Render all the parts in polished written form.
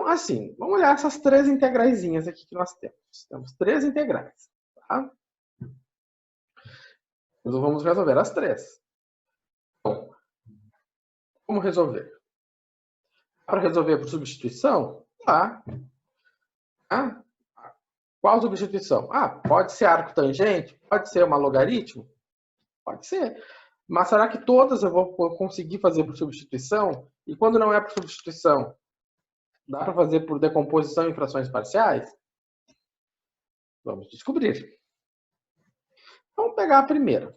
Então, assim, vamos olhar essas três integraizinhas aqui que nós temos. Temos três integrais. Tá? Então, vamos resolver as três. Bom, como resolver? Para resolver por substituição? Tá. Ah, qual substituição? Pode ser arco tangente? Pode ser uma logaritmo? Pode ser. Mas será que todas eu vou conseguir fazer por substituição? E quando não é por substituição, dá para fazer por decomposição em frações parciais? Vamos descobrir. Vamos pegar a primeira.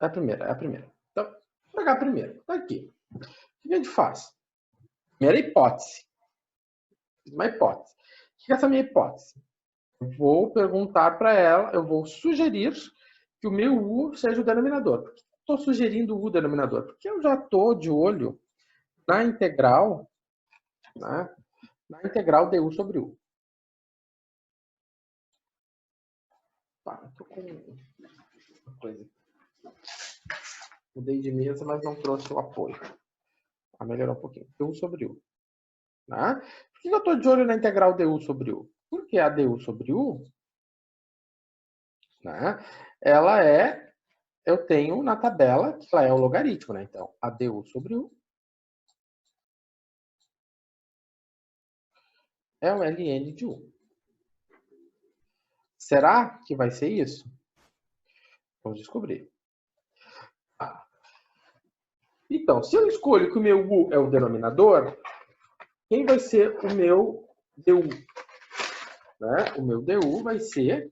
É a primeira. Então, vou pegar a primeira. Está aqui. O que a gente faz? Primeira hipótese. Uma hipótese. O que é essa minha hipótese? Eu vou perguntar para ela, eu vou sugerir que o meu U seja o denominador. Por que eu estou sugerindo o U denominador? Porque eu já estou de olho na integral, né? Na integral du sobre U. Tá, estou com uma coisa. Mudei de mesa, mas não trouxe o apoio. Melhorou um pouquinho. Du sobre U. Né? Por que eu estou de olho na integral du sobre U? Porque a du sobre U, né? Ela é, eu tenho na tabela que ela é o logaritmo, né? Então, a du sobre U é o ln de U. Será que vai ser isso? Vamos descobrir. Então, se eu escolho que o meu U é o denominador, quem vai ser o meu du? Né? O meu du vai ser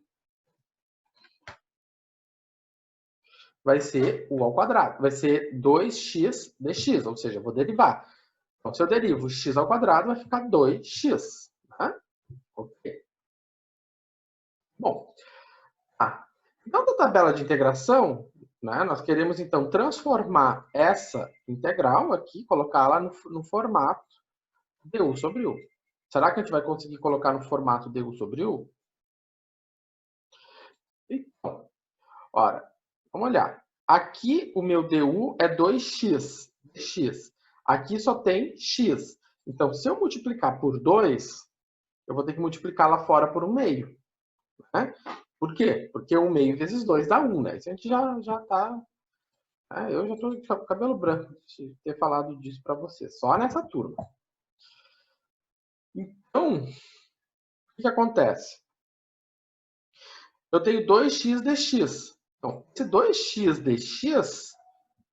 U ao quadrado. Vai ser 2x dx, ou seja, eu vou derivar. Então, se eu derivo x ao quadrado, vai ficar 2x. Né? Ok. Bom, então, na tabela de integração, né, nós queremos, então, transformar essa integral aqui, colocá-la no formato du sobre U. Será que a gente vai conseguir colocar no formato du sobre U? Então, ora, vamos olhar. Aqui o meu du é 2x dx. Aqui só tem x. Então, se eu multiplicar por 2, eu vou ter que multiplicar lá fora por 1 meio. Né? Por quê? Porque 1 meio vezes 2 dá 1, né? Isso a gente já está... eu já estou com cabelo branco de ter falado disso para você. Só nessa turma. Então, o que acontece? Eu tenho 2x dx. Então, esse 2x dx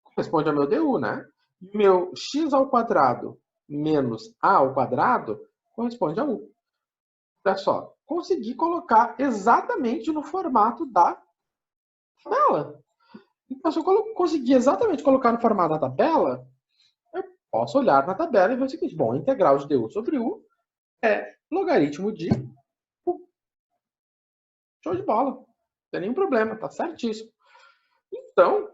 corresponde ao meu du, né? E o meu x ao quadrado menos a ao quadrado corresponde a u. Olha só, consegui colocar exatamente no formato da tabela. Então, se eu conseguir exatamente colocar no formato da tabela, eu posso olhar na tabela e ver o seguinte: bom, a integral de du sobre u é logaritmo de u. Show de bola. Não tem nenhum problema, tá certíssimo. Então,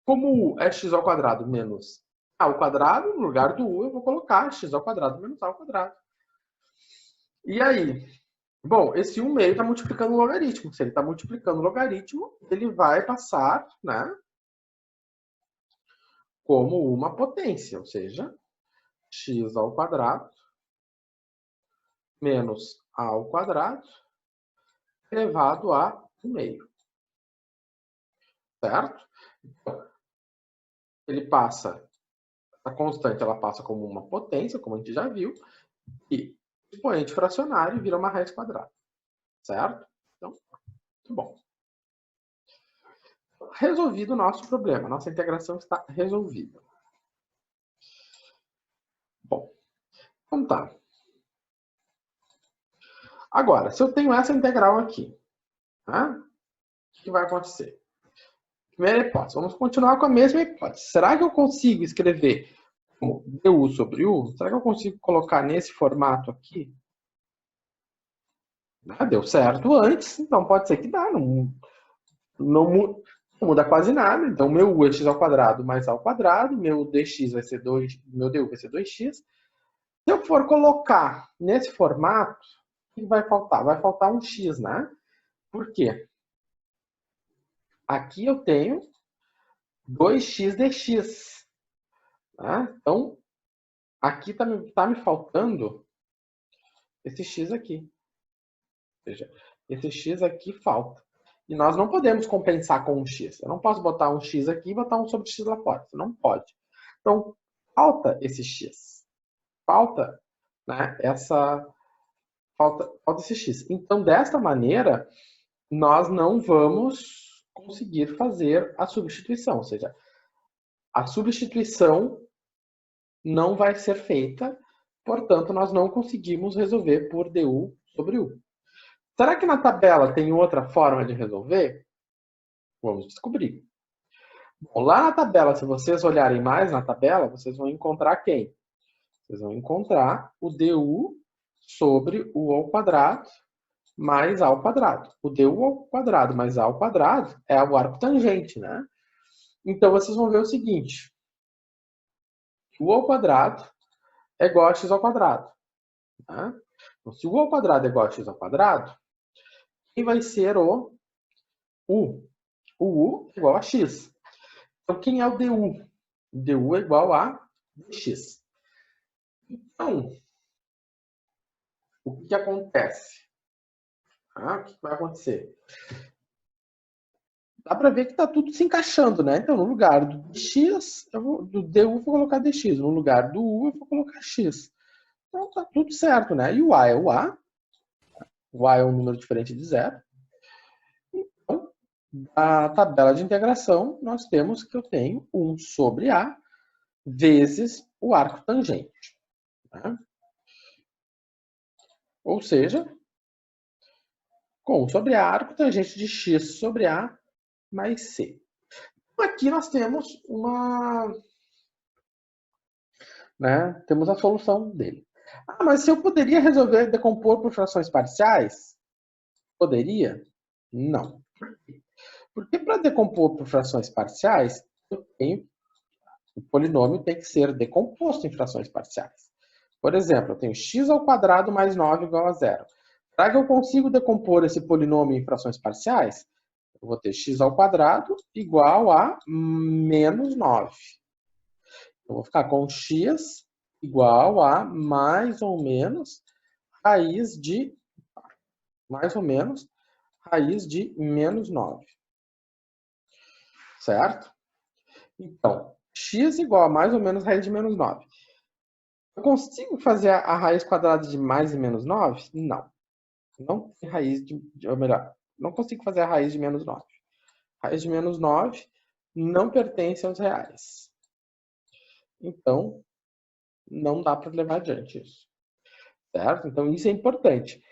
como u é x ao quadrado menos a ao quadrado, no lugar do u eu vou colocar x ao quadrado menos a ao quadrado. E aí? Bom, esse 1 meio está multiplicando o logaritmo. Se ele está multiplicando o logaritmo, ele vai passar, né, como uma potência, ou seja, x ao quadrado menos a ao quadrado elevado a 1 meio. Certo? Então, ele passa, a constante ela passa como uma potência, como a gente já viu, e o expoente fracionário vira uma raiz quadrada. Certo? Então, muito bom. Resolvido o nosso problema. Nossa integração está resolvida. Bom, então tá. Agora, se eu tenho essa integral aqui, tá? O que vai acontecer? Primeira hipótese. Vamos continuar com a mesma hipótese. Será que eu consigo escrever como du sobre u? Será que eu consigo colocar nesse formato aqui? Deu certo antes, então pode ser que dá. Não muda quase nada. Então, meu u é x ao quadrado mais a ao quadrado. Meu dx vai ser 2, meu du vai ser 2x. Se eu for colocar nesse formato, o que vai faltar? Vai faltar um x, né? Por quê? Aqui eu tenho 2x dx. Tá? Então, aqui tá me faltando esse x aqui. Ou seja, esse x aqui falta. E nós não podemos compensar com um x. Eu não posso botar um x aqui e botar um sobre x lá fora. Você não pode. Então, falta esse x. Falta, né, falta esse x. Então, desta maneira, nós não vamos conseguir fazer a substituição. Ou seja, a substituição não vai ser feita, portanto, nós não conseguimos resolver por du sobre u. Será que na tabela tem outra forma de resolver? Vamos descobrir. Bom, lá na tabela, se vocês olharem mais na tabela, vocês vão encontrar quem? Vocês vão encontrar o du sobre u ao quadrado mais a ao quadrado. O du ao quadrado mais a ao quadrado é o arco tangente, né? Então, vocês vão ver o seguinte. U ao quadrado é igual a x ao quadrado. Tá? Então, se u ao quadrado é igual a x ao quadrado, quem vai ser o u? O u é igual a x. Então, quem é o du? O du é igual a dx. Então, o que acontece? O que vai acontecer? Dá para ver que está tudo se encaixando, né? Então, no lugar do dx, do du eu vou colocar dx. No lugar do u, eu vou colocar x. Então, tá tudo certo, né? E o a é o a. O a é um número diferente de zero. Então, a tabela de integração, nós temos que eu tenho 1 sobre a vezes o arco tangente. Né? Ou seja, com 1 sobre a, arco tangente de x sobre a mais c. Aqui nós temos temos a solução dele. Mas se eu poderia resolver decompor por frações parciais? Poderia? Não. Porque para decompor por frações parciais, o polinômio tem que ser decomposto em frações parciais. Por exemplo, eu tenho x ao quadrado mais 9 igual a zero. Para que eu consiga decompor esse polinômio em frações parciais, eu vou ter x ao quadrado igual a menos 9. Eu vou ficar com x igual a mais ou menos raiz de menos 9. Certo? Então, x igual a mais ou menos raiz de menos 9. Eu consigo fazer a raiz quadrada de mais e menos 9? Não. Não tem raiz ou melhor, não consigo fazer a raiz de menos 9. Raiz de menos 9 não pertence aos reais. Então, não dá para levar adiante isso. Certo? Então, isso é importante.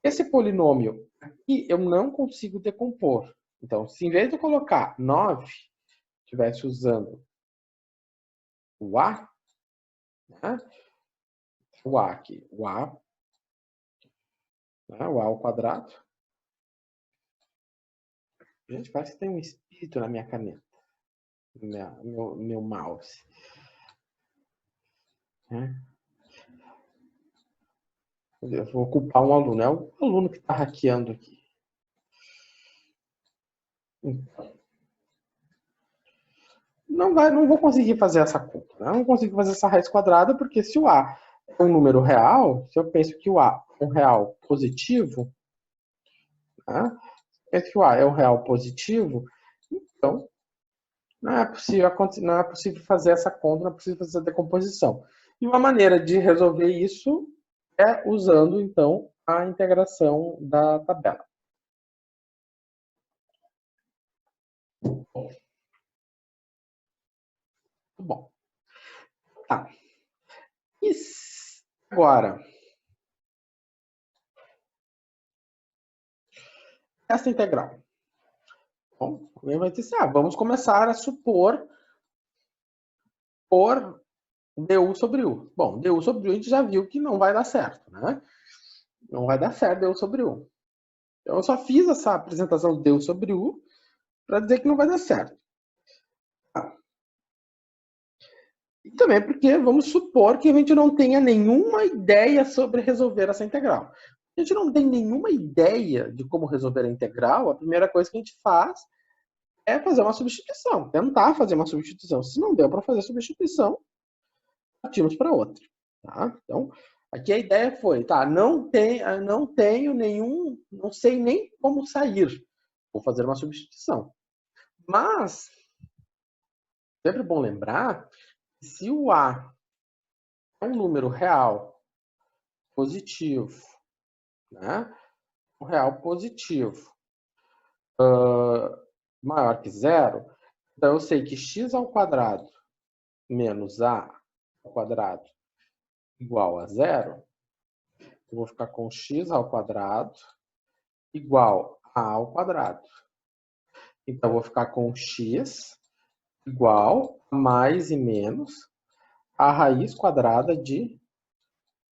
Esse polinômio aqui eu não consigo decompor. Então, se em vez de eu colocar 9, estivesse usando o a, né? O a aqui, o a, né? O a ao quadrado. Gente, parece que tem um espírito na minha caneta, meu mouse. Né? Eu vou culpar um aluno, é o aluno que está hackeando aqui. Então, não vou conseguir fazer essa conta. Né? Não consigo fazer essa raiz quadrada, porque se o a é um número real, se eu penso que o a é um real positivo, né? Se o a é um real positivo, então não é possível fazer essa conta, não é possível fazer essa decomposição. E uma maneira de resolver isso é usando, então, a integração da tabela. Bom. Tá. E agora, essa integral. Bom, alguém vai dizer assim, vamos começar a supor por du sobre u. Bom, du sobre u a gente já viu que não vai dar certo, né? Não vai dar certo du sobre u. Então, eu só fiz essa apresentação de du sobre u para dizer que não vai dar certo. E também porque vamos supor que a gente não tenha nenhuma ideia sobre resolver essa integral. Se a gente não tem nenhuma ideia de como resolver a integral, a primeira coisa que a gente faz é fazer uma substituição, tentar fazer uma substituição. Se não deu para fazer a substituição, partimos para outra. Tá? Então, aqui a ideia foi, tá, não tenho nenhum, não sei nem como sair. Vou fazer uma substituição. Mas, sempre bom lembrar, que se o A é um número real positivo, né? Um real positivo maior que zero, então eu sei que x ao quadrado menos a ao quadrado igual a zero, eu vou ficar com x ao quadrado igual a ao quadrado. Então, eu vou ficar com x igual a mais e menos a raiz quadrada de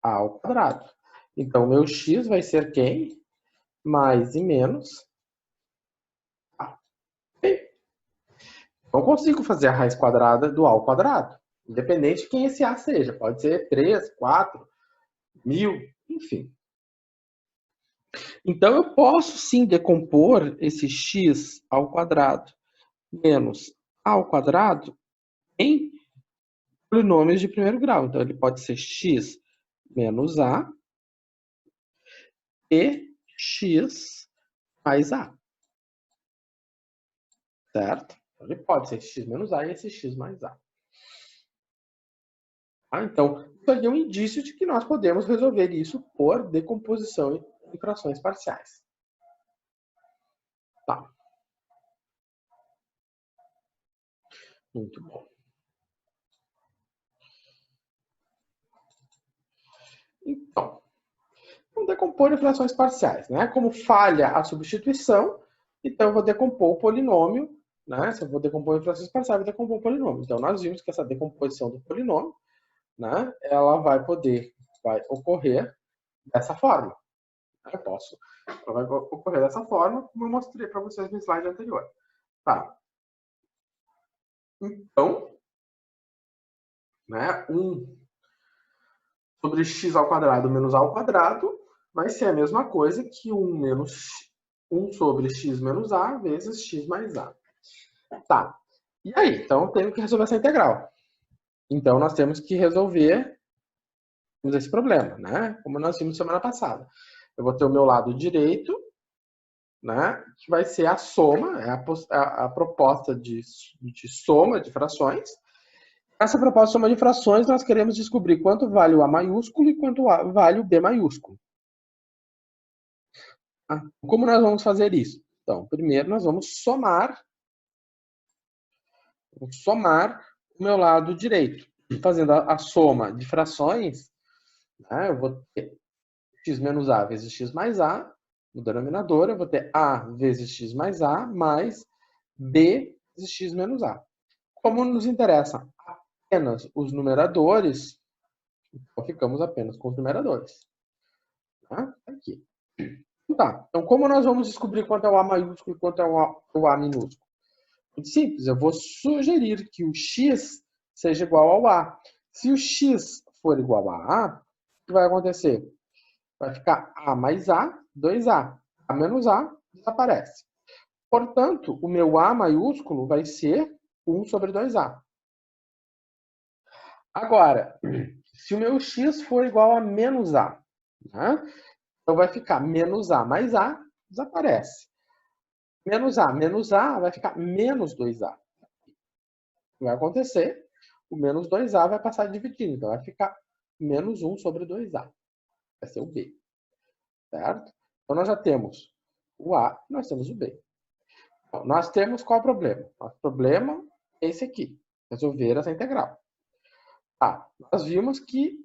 a ao quadrado. Então, meu x vai ser quem? Mais e menos a. Não consigo fazer a raiz quadrada do a ao quadrado, independente de quem esse a seja. Pode ser 3, 4, 1000, enfim. Então, eu posso sim decompor esse x ao quadrado menos a ao quadrado em polinômios de primeiro grau. Então, ele pode ser x menos a e x mais a. Certo? Ele pode ser x menos a e esse x mais a. Então, isso aqui é um indício de que nós podemos resolver isso por decomposição em frações parciais. Tá. Muito bom. Então, vamos decompor em frações parciais, né? Como falha a substituição, então eu vou decompor o polinômio, né? Se eu vou decompor em frações parciais, eu vou decompor o polinômio. Então, nós vimos que essa decomposição do polinômio, né? Ela vai ocorrer dessa forma. Ela vai ocorrer dessa forma, como eu mostrei para vocês no slide anterior. Tá. Então, né, 1 sobre x ao quadrado menos a ao quadrado vai ser a mesma coisa que 1 sobre x menos a vezes x mais a. Tá. E aí? Então, eu tenho que resolver essa integral. Então, nós temos que resolver esse problema, né? Como nós vimos semana passada. Eu vou ter o meu lado direito, né? Que vai ser a soma, é a proposta de soma de frações. Nessa proposta de soma de frações, nós queremos descobrir quanto vale o A maiúsculo e quanto vale o B maiúsculo. Como nós vamos fazer isso? Então, primeiro nós vamos somar o meu lado direito. Fazendo a soma de frações, né, eu vou ter x menos a vezes x mais a, no denominador, eu vou ter a vezes x mais a, mais b vezes x menos a. Como nos interessa apenas os numeradores, então ficamos apenas com os numeradores. Tá? Aqui. Tá. Então, como nós vamos descobrir quanto é o A maiúsculo e quanto é o A minúsculo? Muito simples. Eu vou sugerir que o x seja igual ao A. Se o x for igual a A, o que vai acontecer? Vai ficar A mais A, 2A. A menos A desaparece. Portanto, o meu A maiúsculo vai ser 1 sobre 2A. Agora, se o meu x for igual a menos A, né? Então vai ficar menos A mais A, desaparece. Menos A vai ficar menos 2A. O que vai acontecer? O menos 2A vai passar dividindo. Então vai ficar menos 1 sobre 2A. Vai ser o B. Certo? Então nós já temos o A e nós temos o B. Então, nós temos qual o problema? O problema é esse aqui. Resolver essa integral. Tá, nós vimos que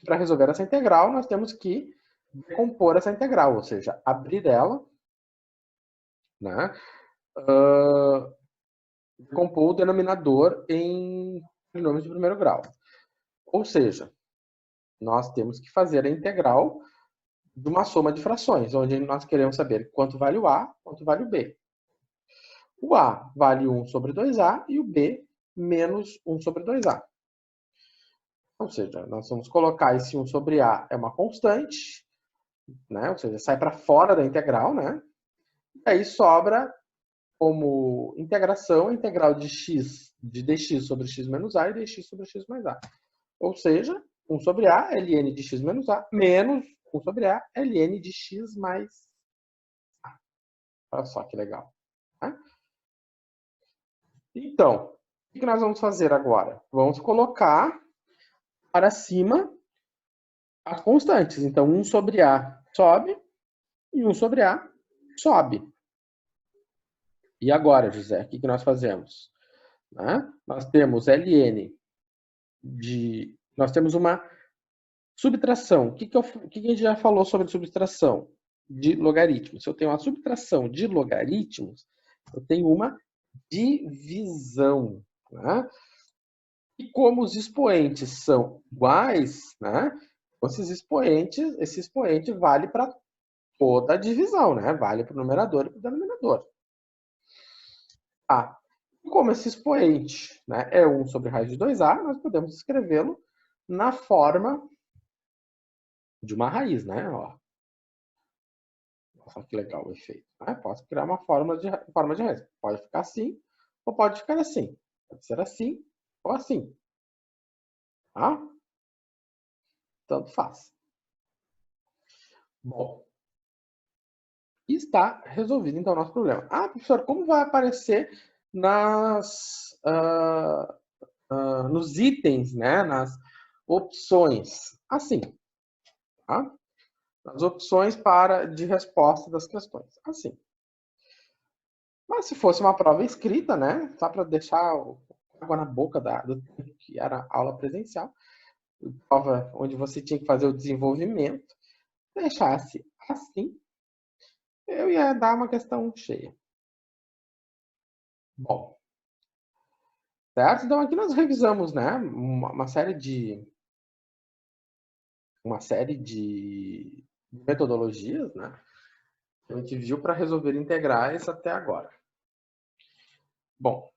para resolver essa integral, nós temos que decompor essa integral, ou seja, abrir ela, né? Decompor o denominador em polinômios de primeiro grau. Ou seja, nós temos que fazer a integral de uma soma de frações, onde nós queremos saber quanto vale o A, quanto vale o B. O A vale 1 sobre 2A e o B menos 1 sobre 2A. Ou seja, nós vamos colocar esse 1 sobre A é uma constante, né? Ou seja, sai para fora da integral, né? E aí sobra como integração a integral de x de dx sobre x menos a e dx sobre x mais a. Ou seja, 1 sobre a ln de x menos a menos 1 sobre a ln de x mais a. Olha só que legal. Né? Então, o que nós vamos fazer agora? Vamos colocar para cima as constantes. Então, 1 sobre a sobe e 1 sobre a sobe. E agora, José, o que nós fazemos? Né? Nós temos ln de... Nós temos uma subtração. O que a gente já falou sobre subtração de logaritmos? Se eu tenho uma subtração de logaritmos, eu tenho uma divisão. Né? E como os expoentes são iguais, né? Esse expoente vale para toda a divisão, né? Vale para o numerador e para o denominador. Ah, como esse expoente, né, é 1 sobre raiz de 2a, nós podemos escrevê-lo na forma de uma raiz, né? Ó. Olha que legal o efeito. Né? Posso criar uma forma de raiz. Pode ficar assim ou pode ficar assim. Pode ser assim ou assim. Tá? Tanto faz. Bom, está resolvido então o nosso problema. Ah, professor, como vai aparecer nos itens, né? Nas opções? Assim, tá? As opções de resposta das questões. Assim. Mas se fosse uma prova escrita, né? Só para deixar água na boca do que era aula presencial, prova onde você tinha que fazer o desenvolvimento, deixasse assim, eu ia dar uma questão cheia. Bom, certo? Então aqui nós revisamos, né? Uma série de metodologias, né? Que a gente viu para resolver integrais até agora. Bom,